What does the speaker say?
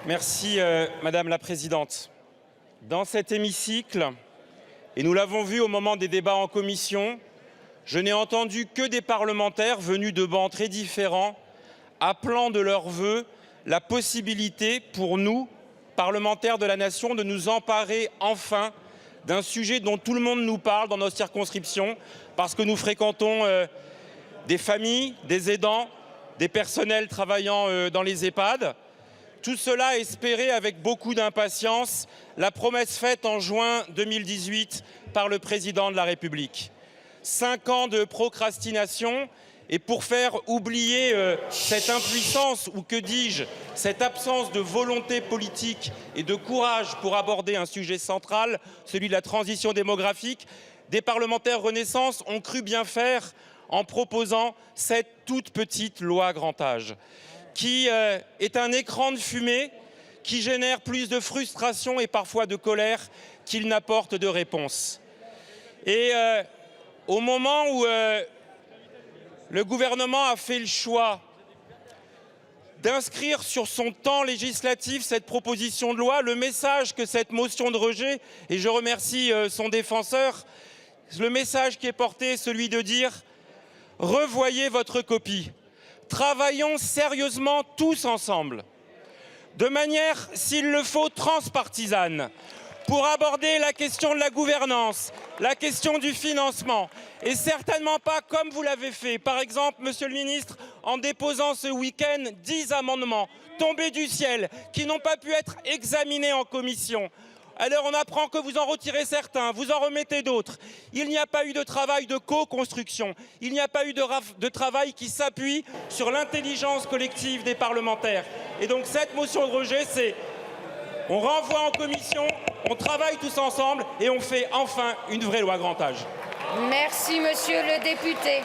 Merci Madame la Présidente. Dans cet hémicycle, et nous l'avons vu au moment des débats en commission, je n'ai entendu que des parlementaires venus de bancs très différents, appelant de leurs vœux la possibilité pour nous, parlementaires de la nation, de nous emparer enfin d'un sujet dont tout le monde nous parle dans nos circonscriptions, parce que nous fréquentons des familles, des aidants, des personnels travaillant dans les EHPAD. Tout cela espéré avec beaucoup d'impatience la promesse faite en juin 2018 par le président de la République. 5 ans de procrastination et pour faire oublier cette impuissance ou que dis-je, cette absence de volonté politique et de courage pour aborder un sujet central, celui de la transition démographique, des parlementaires Renaissance ont cru bien faire en proposant cette toute petite loi grand âge qui est un écran de fumée qui génère plus de frustration et parfois de colère qu'il n'apporte de réponse. Et au moment où le gouvernement a fait le choix d'inscrire sur son temps législatif cette proposition de loi, le message que cette motion de rejet, et je remercie son défenseur, le message qui est porté est celui de dire « revoyez votre copie ». Travaillons sérieusement tous ensemble, de manière, s'il le faut, transpartisane, pour aborder la question de la gouvernance, la question du financement, et certainement pas comme vous l'avez fait, par exemple, Monsieur le Ministre, en déposant ce week-end 10 amendements tombés du ciel, qui n'ont pas pu être examinés en commission. Alors on apprend que vous en retirez certains, vous en remettez d'autres. Il n'y a pas eu de travail de co-construction, il n'y a pas eu de travail qui s'appuie sur l'intelligence collective des parlementaires. Et donc cette motion de rejet, c'est on renvoie en commission, on travaille tous ensemble et on fait enfin une vraie loi grand âge. Merci, monsieur le député.